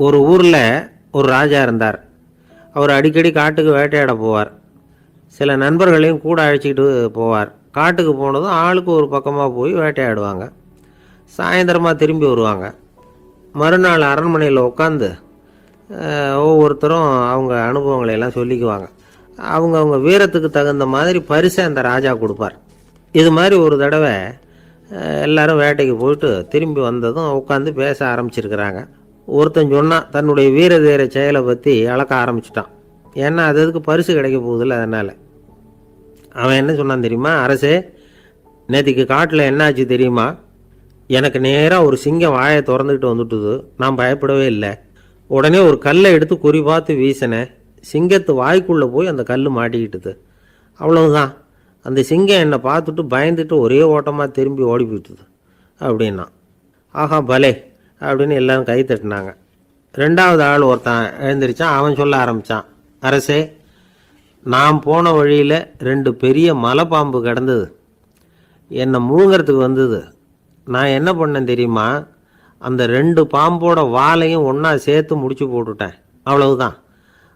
ஒரு ஊரில் ஒரு ராஜா இருந்தார். அவர் அடிக்கடி காட்டுக்கு வேட்டையாட போவார். சில நண்பர்களையும் கூட அழைச்சிக்கிட்டு போவார். காட்டுக்கு போனதும் ஆளுக்கு ஒரு பக்கமாக போய் வேட்டையாடுவாங்க. சாயந்தரமாக திரும்பி வருவாங்க. மறுநாள் அரண்மனையில் உட்காந்து ஒவ்வொருத்தரும் அவங்க அனுபவங்களை எல்லாம் சொல்லிக்குவாங்க. அவங்க வீரத்துக்கு தகுந்த மாதிரி பரிசை அந்த ராஜா கொடுப்பார். இது மாதிரி ஒரு தடவை எல்லாரும் வேட்டைக்கு போயிட்டு திரும்பி வந்ததும் உட்காந்து பேச ஆரம்பிச்சிருக்கிறாங்க. ஒருத்தன் சொன்னான், தன்னுடைய வீர தீர செயலை பற்றி அளக்க ஆரம்பிச்சிட்டான். ஏன்னா அதுக்கு பரிசு கிடைக்க போகுதில்ல. அதனால் அவன் என்ன சொன்னான் தெரியுமா? அரசே, நேற்றுக்கு காட்டில் என்னாச்சு தெரியுமா? எனக்கு நேராக ஒரு சிங்கம் வாயை திறந்துக்கிட்டு வந்துட்டுது. நான் பயப்படவே இல்லை. உடனே ஒரு கல்லை எடுத்து குறி பார்த்து வீசினேன். சிங்கத்து வாய்க்குள்ளே போய் அந்த கல் மாட்டிக்கிட்டுது. அவ்வளவுதான். அந்த சிங்கம் என்னை பார்த்துட்டு பயந்துட்டு ஒரே ஓட்டமாக திரும்பி ஓடி போயிட்டுது அப்படின்னா. ஆஹா பலே அப்படின்னு எல்லாரும் கை தட்டினாங்க. ரெண்டாவது ஆள் ஒருத்தன் எழுந்திரிச்சான். அவன் சொல்ல ஆரம்பித்தான், அரசே, நான் போன வழியில் 2 பெரிய மலைப்பாம்பு கிடந்தது. என்னை முழுங்கிறதுக்கு வந்தது. நான் என்ன பண்ணேன் தெரியுமா? அந்த 2 பாம்போட வாலையும் ஒன்றா சேர்த்து முடிச்சு போட்டுட்டேன். அவ்வளவுதான்.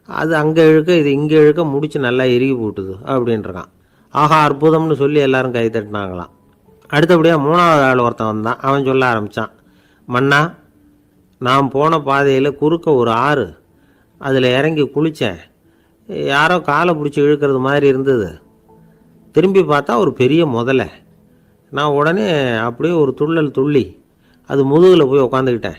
அது அங்கே இழுக்க இது இங்கே இழுக்க முடிச்சு நல்லா இறுகி போட்டுது அப்படின்றான். ஆஹா அற்புதம்னு சொல்லி எல்லாரும் கை தட்டினாங்களாம். அடுத்தபடியாக 3வது ஆள் ஒருத்தன் வந்தான். அவன் சொல்ல ஆரம்பித்தான், மன்னா, நான் போன பாதையில் குறுக்க ஒரு ஆறு. அதில் இறங்கி குளித்தேன். யாரோ காலை பிடிச்சி இழுக்கிறது மாதிரி இருந்தது. திரும்பி பார்த்தா ஒரு பெரிய முதலை. நான் உடனே அப்படியே ஒரு துள்ளல் துள்ளி அது முதுகில் போய் உக்காந்துக்கிட்டேன்.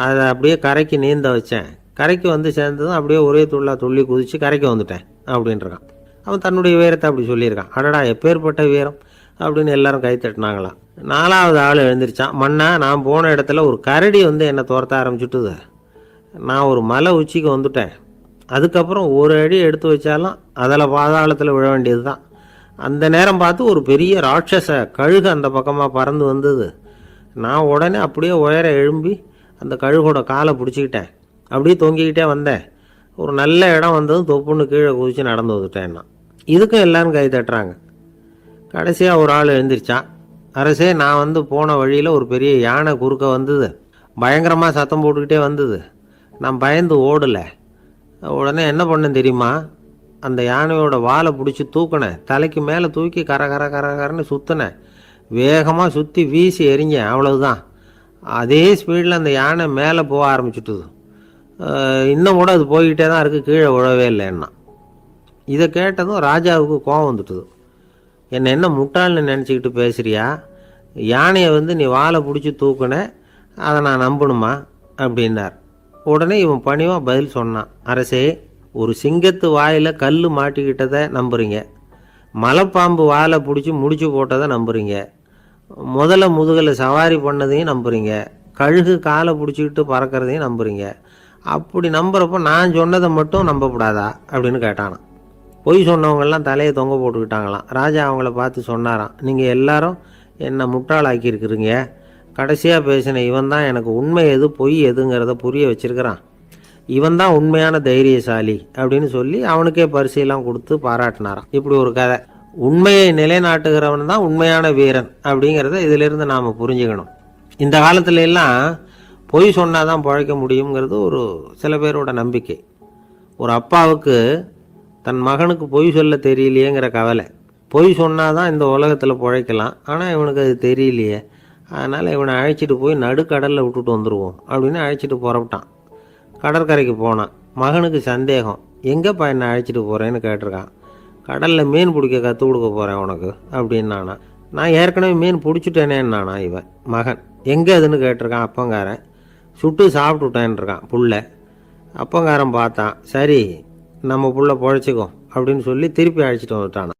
அதை அப்படியே கரைக்கு நீந்த வச்சேன். கரைக்கு வந்து சேர்ந்ததும் அப்படியே ஒரே துள்ளி குதித்து கரைக்கு வந்துட்டேன் அப்படின்றான். அவன் தன்னுடைய வீரத்தை அப்படி சொல்லியிருக்கான். அடடா எப்பேற்பட்ட வீரம் அப்படின்னு எல்லாரும் கை தட்டினாங்களாம். 4வது ஆள் எழுந்திரிச்சான். மன்னா, நான் போன இடத்துல ஒரு கரடி வந்து என்னை துரத்த ஆரம்பிச்சுட்டுது. நான் ஒரு மலை உச்சிக்கு வந்துட்டேன். அதுக்கப்புறம் ஒரு அடி எடுத்து வச்சாலும் அதில் பாதாளத்தில் விழ வேண்டியது தான். அந்த நேரம் பார்த்து ஒரு பெரிய ராட்சச கழுகு அந்த பக்கமாக பறந்து வந்தது. நான் உடனே அப்படியே உயர எழும்பி அந்த கழுகோட காலை பிடிச்சிக்கிட்டேன். அப்படியே தொங்கிக்கிட்டே வந்தேன். ஒரு நல்ல இடம் வந்ததும் தொப்புன்னு கீழே குதித்து நடந்து வந்துட்டேன்னா. இதுக்கும் எல்லாரும் கை தட்டுறாங்க. கடைசியாக ஒரு ஆள் எழுந்திரிச்சான். அரசே, நான் வந்து போன வழியில் ஒரு பெரிய யானை குறுக்க வந்தது. பயங்கரமாக சத்தம் போட்டுக்கிட்டே வந்தது. நான் பயந்து ஓடலை. உடனே என்ன பண்ணேன் தெரியுமா? அந்த யானையோட வாலை பிடிச்சி தூக்கினேன். தலைக்கு மேலே தூக்கி கரன்னு சுற்றினேன். வேகமாக சுற்றி வீசி எறிஞ்சேன். அவ்வளவுதான். அதே ஸ்பீடில் அந்த யானை மேலே போக ஆரம்பிச்சுட்டுது. இன்னும் கூட அது போய்கிட்டே தான் இருக்குது, கீழே விழவே இல்லைன்னா. இதை கேட்டதும் ராஜாவுக்கு கோபம் வந்துட்டுது. என்ன முட்டாள்னு நினச்சிக்கிட்டு பேசுகிறியா? யானையை வந்து நீ வாலை பிடிச்சி தூக்குன, அதை நான் நம்பணுமா அப்படின்னார். உடனே இவன் பணிவாக பதில் சொன்னான், அரசே, ஒரு சிங்கத்து வாயில் கல் மாட்டிக்கிட்டதை நம்புறீங்க, மலைப்பாம்பு வாலை பிடிச்சி முடிச்சு போட்டதை நம்புறீங்க, முதல்ல முதுகில் சவாரி பண்ணதையும் நம்புறீங்க, கழுகு காலை பிடிச்சிக்கிட்டு பறக்கிறதையும் நம்புறீங்க. அப்படி நம்புறப்போ நான் சொன்னதை மட்டும் நம்பக்கூடாதா அப்படின்னு கேட்டானான். பொய் சொன்னவங்கெல்லாம் தலையை தொங்க போட்டுக்கிட்டாங்களாம். ராஜா அவங்கள பார்த்து சொன்னாராம், நீங்கள் எல்லாரும் என்னை முட்டாளாக்கியிருக்கிறீங்க. கடைசியாக பேசின இவன் தான் எனக்கு உண்மை எது பொய் எதுங்கிறத புரிய வச்சிருக்கிறான். இவன் தான் உண்மையான தைரியசாலி அப்படின்னு சொல்லி அவனுக்கே பரிசையெல்லாம் கொடுத்து பாராட்டினாராம். இப்படி ஒரு கதை. உண்மையை நிலைநாட்டுகிறவன் தான் உண்மையான வீரன் அப்படிங்கிறத இதிலிருந்து நாம் புரிஞ்சுக்கணும். இந்த காலத்துல எல்லாம் பொய் சொன்னாதான் பிழைக்க முடியுங்கிறது ஒரு சில பேரோட நம்பிக்கை. ஒரு அப்பாவுக்கு தன் மகனுக்கு பொய் சொல்ல தெரியலையேங்கிற கவலை. பொய் சொன்னாதான் இந்த உலகத்தில் பிழைக்கலாம், ஆனால் இவனுக்கு அது தெரியலையே, அதனால் இவனை அழைச்சிட்டு போய் நடுக்கடலில் விட்டுட்டு வந்துடுவோம் அப்படின்னு அழைச்சிட்டு புறப்பட்டான். கடற்கரைக்கு போனான். மகனுக்கு சந்தேகம், எங்கேப்பா என்னை அழைச்சிட்டு போகிறேன்னு கேட்டிருக்கான். கடலில் மீன் பிடிக்க கற்றுக் கொடுக்க போகிறேன் உனக்கு அப்படின்னானா. நான் ஏற்கனவே மீன் பிடிச்சிட்டேனேன்னானா இவன் மகன். எங்கே அதுன்னு கேட்டிருக்கான். அப்பங்காரன். சுட்டு சாப்பிட்டுட்டேன்ருக்கான் புள்ள. அப்பங்காரன் பார்த்தான், சரி நம்ம புள்ள பொழைச்சிக்கும் அப்படின்னு சொல்லி திருப்பி அழைச்சிட்டு வந்துட்டானான்.